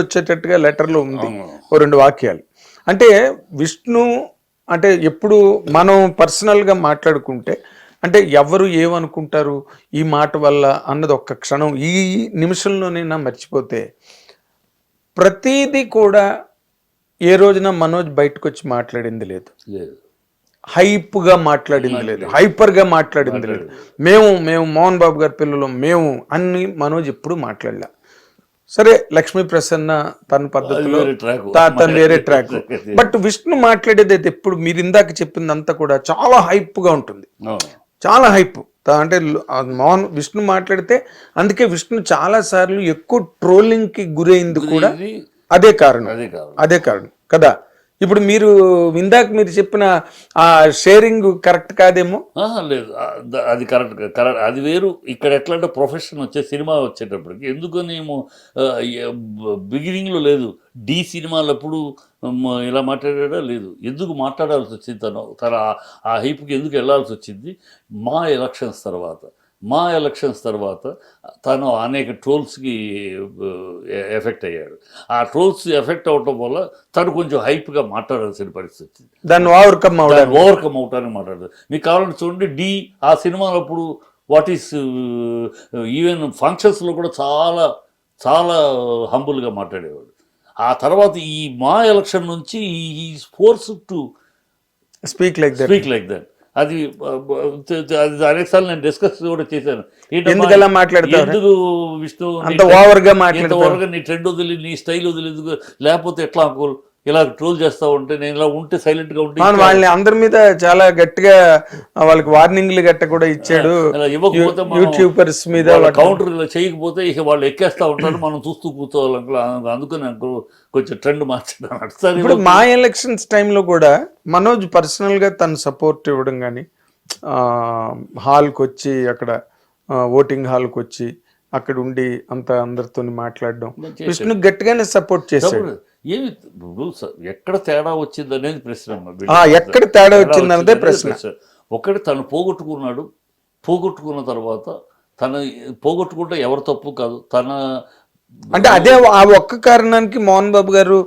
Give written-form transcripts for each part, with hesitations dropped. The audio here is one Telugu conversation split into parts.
వచ్చేటట్టుగా లెటర్లో ఉంది ఓ 2 వాక్యాలు. అంటే విష్ణు అంటే ఎప్పుడు మనం పర్సనల్గా మాట్లాడుకుంటే అంటే ఎవరు ఏమనుకుంటారు ఈ మాట వల్ల అన్నది ఒక్క క్షణం ఈ నిమిషంలోనైనా మర్చిపోతే ప్రతిదీ కూడా ఏ రోజున మనోజ్ బయటకు వచ్చి మాట్లాడింది లేదు, హైప్గా మాట్లాడింది లేదు, హైపర్గా మాట్లాడింది లేదు. మేము మోహన్ బాబు గారి పిల్లలు మేము అన్ని మనోజ్ ఎప్పుడు మాట్లాడలే. సరే లక్ష్మీ ప్రసన్న తన పద్ధతిలో తను వేరే ట్రాక్. బట్ విష్ణు మాట్లాడేది అయితే ఎప్పుడు మీరు ఇందాక చెప్పిందంతా కూడా చాలా హైప్గా ఉంటుంది, చాలా హైప్. అంటే మోహన్ విష్ణు మాట్లాడితే అందుకే విష్ణు చాలా సార్లు ఎక్కువ ట్రోలింగ్కి గురైంది కూడా అదే కారణం కదా. ఇప్పుడు మీరు ఇందాక మీరు చెప్పిన ఆ షేరింగ్ కరెక్ట్ కాదేమో. లేదు, అది కరెక్ట్. అది వేరు. ఇక్కడ ఎట్లా అంటే ప్రొఫెషన్ వచ్చే సినిమా వచ్చేటప్పటికి ఎందుకనేమో బిగినింగ్లో లేదు. డి సినిమాలప్పుడు ఇలా మాట్లాడా లేదు. ఎందుకు మాట్లాడాల్సి వచ్చింది తన ఆ హైప్కి ఎందుకు వెళ్ళాల్సి వచ్చింది? మా ఎలక్షన్స్ తర్వాత తను అనేక ట్రోల్స్కి ఎఫెక్ట్ అయ్యాడు. ఆ ట్రోల్స్ ఎఫెక్ట్ అవటం వల్ల తను కొంచెం హైప్గా మాట్లాడాల్సిన పరిస్థితి, దాన్ని ఓవర్కమ్ అవటానికి మాట్లాడదు. మీకు కావాలంటే చూడండి, డి ఆ సినిమాలప్పుడు వాట్ ఈస్ ఈవెన్ ఫంక్షన్స్లో కూడా చాలా చాలా హంబుల్గా మాట్లాడేవాడు. ఆ తర్వాత ఈ మా ఎలక్షన్ నుంచి ఈ force to speak like that. అది అనేకసార్లు నేను డిస్కస్ కూడా చేశాను. ఎందుకు మాట్లాడతారు, ఎందుకు విష్ణు నీ ట్రెండ్ వదిలి నీ స్టైల్ వదిలి లేకపోతే ఎట్లా ఇలా ట్రోల్ చేస్తా ఉంటే నేను ఇలా ఉంటే సైలెంట్ గా ఉంటే వాళ్ళని అందరి మీద చాలా గట్టిగా వాళ్ళకి వార్నింగ్లు గట్ట కూడా ఇచ్చాడు. యూట్యూబర్స్ మీద కౌంటర్ ఇలా చేయకపోతే ఇక వాళ్ళు ఎక్కేస్తా ఉంటారు, మనం చూస్తూ కూర్చోవాలి. అందుకని కొంచెం ట్రెండ్ మార్చాను. ఇప్పుడు మా ఎలక్షన్స్ టైంలో కూడా మనోజ్ పర్సనల్ గా తను సపోర్ట్ ఇవ్వడం కానీ హాల్కి వచ్చి అక్కడ ఓటింగ్ హాల్కి వచ్చి అక్కడ ఉండి అంత అందరితో మాట్లాడడం, విష్ణు గట్టిగానే సపోర్ట్ చేశాడు. ఏమి ఎక్కడ తేడా వచ్చింది అనేది ప్రశ్న. ఎక్కడ తేడా వచ్చింది అన్నదే ప్రశ్న. ఒకటి తను పోగొట్టుకున్న తర్వాత పోగొట్టుకుంటే ఎవరు తప్పు కాదు. అంటే అదే ఆ ఒక్క కారణానికి మోహన్ బాబు గారు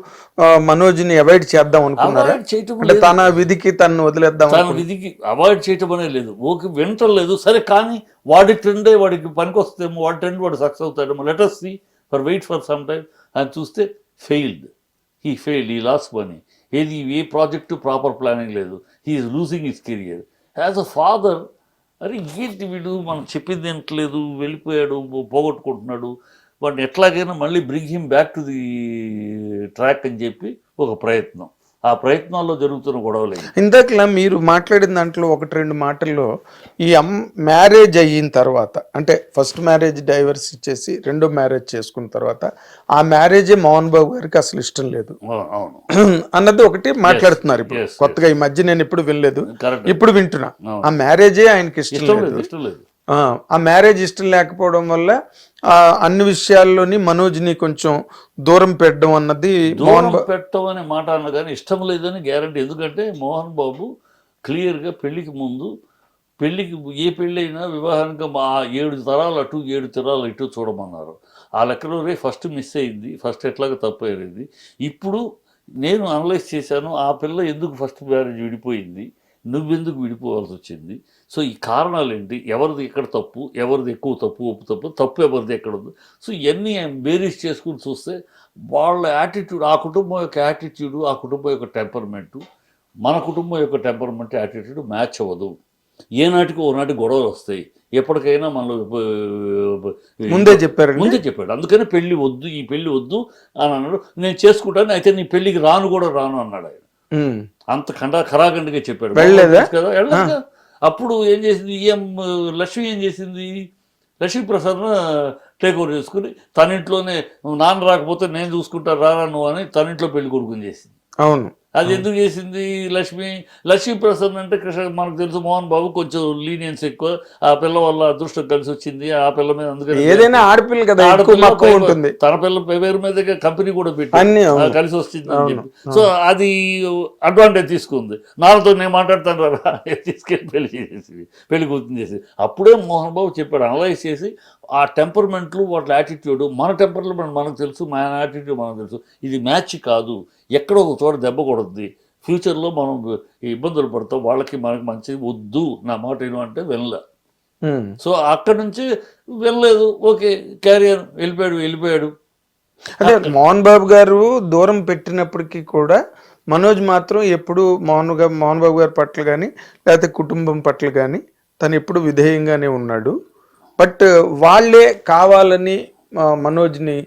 మనోజ్ని అవాయిడ్ చేద్దాం అనుకున్నారా? అంటే తన విధికి తను వదిలేద్దాం, తన విధికి అవాయిడ్ చేయటం అనేది లేదు. ఓకే, వింటలేదు సరే, కానీ వాడి ట్రెండే వాడికి పనికి వస్తేమో, వాడి ట్రెండ్ వాడు సక్సెస్ అవుతాడేమో. Let us see, wait for some time. అని చూస్తే హీ లాస్ట్ మనీ. ఏ ప్రాజెక్టు ప్రాపర్ ప్లానింగ్ లేదు. He's losing his career as a father. అరే ఏంటి వీడు మనం చెప్పింది వింటలేదు, వెళ్ళిపోయాడు, పోగొట్టుకుంటున్నాడు, వాడిని ఎట్లాగైనా మళ్ళీ bring him back to the track అని చెప్పి ఒక ప్రయత్నం. ఆ ప్రయత్నాల్లో జరుగుతున్న గొడవలే. ఇందాకలా మీరు మాట్లాడిన దాంట్లో 1-2 మాటల్లో ఈ మ్యారేజ్ అయిన తర్వాత, అంటే ఫస్ట్ మ్యారేజ్ డైవర్స్ ఇచ్చేసి రెండో మ్యారేజ్ చేసుకున్న తర్వాత ఆ మ్యారేజే మోహన్ బాబు గారికి అసలు ఇష్టం లేదు అన్నది ఒకటి మాట్లాడుతున్నారు. ఇప్పుడు కొత్తగా ఈ మధ్య నేను ఎప్పుడు వినలేదు, ఇప్పుడు వింటున్నా. ఆ మ్యారేజే ఆయనకి ఇష్టం లేదు. ఆ మ్యారేజ్ ఇష్టం లేకపోవడం వల్ల అన్ని విషయాల్లోని మనోజ్ని కొంచెం దూరం పెట్టడం అన్నది. పెట్టడం అనే మాట అన్న కానీ ఇష్టం లేదని గ్యారంటీ. ఎందుకంటే మోహన్ బాబు క్లియర్గా పెళ్లికి ముందు, ఏ పెళ్ళి అయినా వివాహానికి 7 తరాలు అటు 7 తరాలు ఇటు చూడమన్నారు. ఆ లెక్కలో ఫస్ట్ మిస్ అయింది, ఫస్ట్ ఎట్లాగో తప్పు అయ్యేది. ఇప్పుడు నేను అనలైజ్ చేశాను, ఆ పిల్ల ఎందుకు ఫస్ట్ మ్యారేజ్ విడిపోయింది, నువ్వెందుకు విడిపోవాల్సి వచ్చింది, సో ఈ కారణాలు ఏంటి, ఎవరిది ఎక్కడ తప్పు, ఎవరిది ఎక్కువ తప్పు ఎవరిది ఎక్కడ ఉంది. సో ఇవన్నీ బేరీస్ చేసుకుని చూస్తే వాళ్ళ యాటిట్యూడ్, ఆ కుటుంబం యొక్క యాటిట్యూడు, ఆ కుటుంబం యొక్క టెంపర్మెంటు, మన కుటుంబం యొక్క టెంపర్మెంట్ యాటిట్యూడ్ మ్యాచ్ అవ్వదు. ఏనాటికి ఓనాటి గొడవలు వస్తాయి. ఎప్పటికైనా మనలో ముందే చెప్పాడు. అందుకని ఈ పెళ్ళి వద్దు అని అన్నాడు. నేను చేసుకుంటాను, అయితే నీ పెళ్ళికి రాను అన్నాడు ఆయన. అంత ఖరాఖండిగా చెప్పాడు కదా. అప్పుడు ఏం చేసింది లక్ష్మి, లక్ష్మీ ప్రసాద్ టేక్ ఓవర్ చేసుకుని తన ఇంట్లోనే నాన్న రాకపోతే నేను చూసుకుంటా రారా నువ్వు అని తన ఇంట్లో పెళ్లి కొడుకుని చేసింది. అవును, అది ఎందుకు చేసింది లక్ష్మీ ప్రసన్న అంటే మనకు తెలుసు మోహన్ బాబు కొంచెం లీనియన్స్ ఎక్కువ. ఆ పిల్ల వల్ల అదృష్టం కలిసి వచ్చింది ఆ పిల్ల మీద. అందుకని ఏదైనా ఆడపిల్ల కదా, ఉంటుంది. తన పిల్ల పేరు మీద కంపెనీ కూడా పెట్టి కలిసి వచ్చింది అని చెప్పి. సో అది అడ్వాంటేజ్ తీసుకుంది. నాన్నతో నేను మాట్లాడతాను రా తీసుకెళ్ళి పెళ్లి కూర్చుని చేసి. అప్పుడే మోహన్ బాబు చెప్పాడు, అనలైజ్ చేసి ఆ టెంపర్మెంట్లు వాటి యాటిట్యూడ్, మన టెంపర్మెంట్ మనకు తెలుసు, మన యాటిట్యూడ్ మనకు తెలుసు. ఇది మ్యాచ్ కాదు, ఎక్కడో ఒక చోట దెబ్బ కొడుద్ది, ఫ్యూచర్లో మనం ఇబ్బందులు పడతాం, వాళ్ళకి మనకి మంచిది వద్దు, నా మాట ఏమో అంటే వెళ్ళలే. సో అక్కడి నుంచి వెళ్ళలేదు, ఓకే క్యారియర్ వెళ్ళిపోయాడు. అదే మోహన్ బాబు గారు దూరం పెట్టినప్పటికీ కూడా మనోజ్ మాత్రం ఎప్పుడు మోహన్ బాబు గారి పట్ల కానీ లేకపోతే కుటుంబం పట్ల కానీ తను ఎప్పుడు విధేయంగానే ఉన్నాడు. బట్ వాళ్ళే కావాలని మనోజ్ని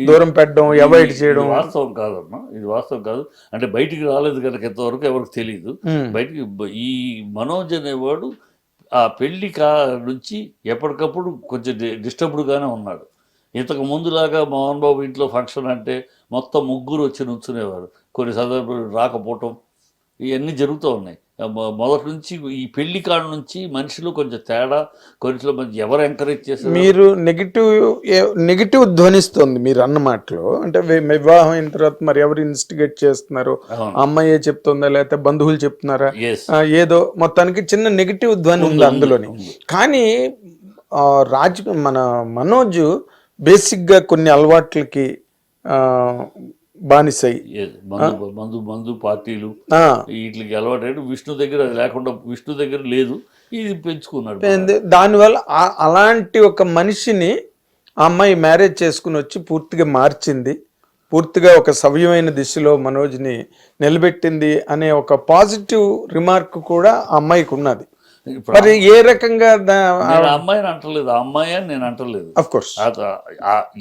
దూరం పెట్టడం, అవాయిడ్ చేయడం వాస్తవం కాదమ్మా, ఇది వాస్తవం కాదు. అంటే బయటికి రాలేదు కనుక ఎంతవరకు ఎవరికి తెలియదు. బయటికి ఈ మనోజ్ అనేవాడు ఆ పెళ్లి నుంచి ఎప్పటికప్పుడు కొంచెం డిస్టర్బ్డ్గానే ఉన్నాడు. ఇంతకు ముందులాగా మోహన్ బాబు ఇంట్లో ఫంక్షన్ అంటే మొత్తం ముగ్గురు వచ్చి నుంచునేవారు, కొన్ని సందర్భాలు రాకపోవటం, ఇవన్నీ జరుగుతూ ఉన్నాయి. మొదటి నుంచి ఈ పెళ్లి కాడ నుంచి మనిషిలో కొంచెం తేడా, కొంచెం మంచి ఎవరు ఎంకరేజ్ చేస్తారు. మీరు నెగిటివ్ ధ్వనిస్తుంది మీరు అన్న మాటలో. అంటే వివాహం అయిన తర్వాత మరి ఎవరు ఇన్స్టిగేట్ చేస్తున్నారు, అమ్మాయే చెప్తుందా లేకపోతే బంధువులు చెప్తున్నారా, ఏదో మొత్తానికి చిన్న నెగిటివ్ ధ్వని ఉంది అందులోని. కానీ మన మనోజ్ బేసిక్గా కొన్ని అలవాట్లకి బానిసై మందు పార్టీలు వీటికి అలవాటు, విష్ణు దగ్గర అది లేకుండా, విష్ణు దగ్గర లేదు, ఇది పెంచుకున్నాడు. దానివల్ల అలాంటి ఒక మనిషిని ఆ అమ్మాయి మ్యారేజ్ చేసుకుని వచ్చి పూర్తిగా మార్చింది, పూర్తిగా ఒక సవ్యమైన దిశలో మనోజ్ని నిలబెట్టింది అనే ఒక పాజిటివ్ రిమార్క్ కూడా ఆ అమ్మాయికి ఉన్నది. మరి ఏ రకంగా అమ్మాయిని అంటలేదు, ఆ అమ్మాయి అని నేను అంటలేదు. ఆఫ్ కోర్స్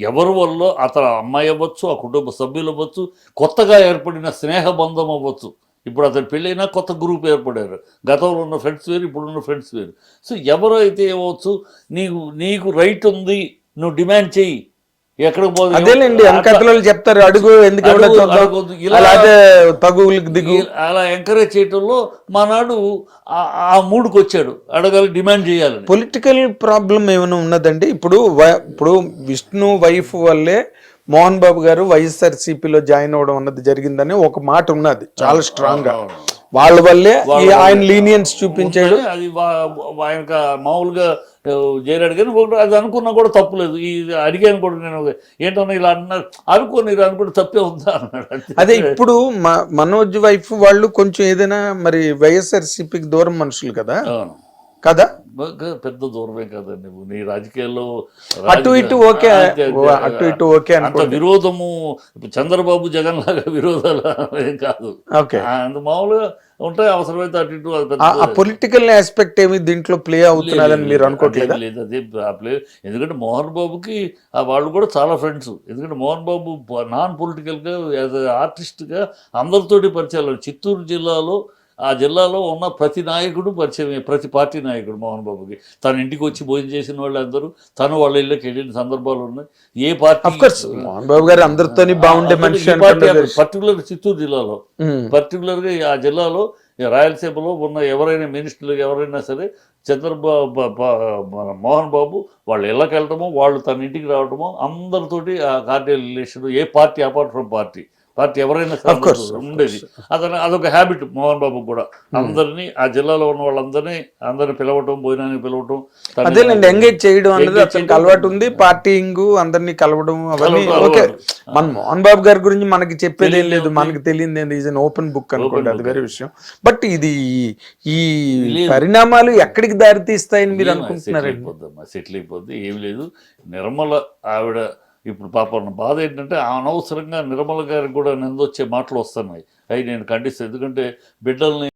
ఎవరి వల్ల అతను అమ్మాయి అవ్వచ్చు, ఆ కుటుంబ సభ్యులు అవ్వచ్చు, కొత్తగా ఏర్పడిన స్నేహ బంధం అవ్వచ్చు. ఇప్పుడు అతను పెళ్ళైనా కొత్త గ్రూప్ ఏర్పడారు, గతంలో ఉన్న ఫ్రెండ్స్ వేరు, ఇప్పుడున్న ఫ్రెండ్స్ వేరు. సో ఎవరైతే ఏమవచ్చు, నీకు రైట్ ఉంది, నువ్వు డిమాండ్ చెయ్యి, ఎక్కడికి పోదు. అదేలేండి వెనకథలు చెప్తారు, అడుగు ఎందుకు తగువులకు దిగు, అలా ఎంకరేజ్ చేయటంలో మానాడు ఆ మూడుకు వచ్చాడు, అడగాలి, డిమాండ్ చేయాలి. పొలిటికల్ ప్రాబ్లం ఏమైనా ఉన్నదండి? ఇప్పుడు విష్ణు వైఫ్ వల్లే మోహన్ బాబు గారు వైఎస్ఆర్సీపీలో జాయిన్ అవ్వడం అన్నది జరిగిందని ఒక మాట ఉన్నది చాలా స్ట్రాంగ్ గా. వాళ్ళ వల్లే ఆయన లీనియన్స్ చూపించాడు. అది ఆయనకు మామూలుగా చేరాడు కానీ అది అనుకున్నా కూడా తప్పులేదు. ఇది అడిగాను కూడా నేను, ఏంటన్నా ఇలా అన్నారు అనుకోని అనుకుంటే తప్పే ఉందా అన్నాడు. అదే ఇప్పుడు మనోజ్ వైఫ్ వాళ్ళు కొంచెం ఏదైనా మరి వైఎస్ఆర్సీపీకి దూరం మనుషులు కదా కదా, పెద్ద దూరమే కదండి. నువ్వు నీ రాజకీయాల్లో అటు ఇటు ఓకే, అటు ఇటు ఓకే, అంత విరోధము చంద్రబాబు జగన్ లాగా విరోధాలు ఏం కాదు. అంత మామూలుగా ఉంటాయి, అవసరమైతే అటు ఇటు. ఆ పొలిటికల్ ఆస్పెక్ట్ ఏమి దీంట్లో ప్లే అవుతున్నదని మీరు అనుకోవట్లేదు? లేదు, అదే ప్లే. ఎందుకంటే మోహన్ బాబుకి వాళ్ళు కూడా చాలా ఫ్రెండ్స్. ఎందుకంటే మోహన్ బాబు నాన్ పొలిటికల్గా యాజ్ ఆర్టిస్ట్గా అందరితోటి పరిచయాలు. చిత్తూరు జిల్లాలో ఉన్న ప్రతి నాయకుడు పరిచయమే, ప్రతి పార్టీ నాయకుడు మోహన్ బాబుకి. తన ఇంటికి వచ్చి భోజనం చేసిన వాళ్ళందరూ తను వాళ్ళ ఇళ్ళకి వెళ్ళిన సందర్భాలు ఉన్నాయి. ఏ పార్టీ మోహన్ బాబు గారు అందరితో బాగుండే మనిషి. పర్టికులర్ చిత్తూరు జిల్లాలో, పర్టికులర్గా ఆ జిల్లాలో రాయలసీమలో ఉన్న ఎవరైనా మినిస్టర్లు ఎవరైనా సరే మోహన్ బాబు వాళ్ళ ఇళ్ళకి వెళ్ళటమో, వాళ్ళు తన ఇంటికి రావటమో, అందరితోటి ఆ cordial relation. A party apart from party ఎవరైనా ఉండేది. అదొక హ్యాబిట్ మోహన్ బాబు కూడా. అందరినీ ఆ జిల్లాలో ఉన్న అందరినీ పిలవటం, భోజనానికి పిలవటం, అదేనండి ఎంగేజ్ చేయడం అనేది అతనికి అలవాటు ఉంది. పార్టీయింగ్, అందరినీ కలవడం అవన్నీ ఓకే. మన మోహన్ బాబు గారి గురించి మనకి చెప్పేది ఏం లేదు, మనకి తెలియదు ఏంది, ఈజ్ అన్ ఓపెన్ బుక్ అనుకోండి, అది వేరే విషయం. బట్ ఇది ఈ పరిణామాలు ఎక్కడికి దారి తీస్తాయని మీరు అనుకుంటున్నారు? సెటిల్ అయిపోద్ది, ఏమి లేదు. నిర్మల ఆవిడ ఇప్పుడు పాపం బాధ ఏంటంటే అనవసరంగా నిర్మల గారికి కూడా నిందొచ్చే మాటలు వస్తున్నాయి. అవి నేను ఖండిస్తాను. ఎందుకంటే బిడ్డల్ని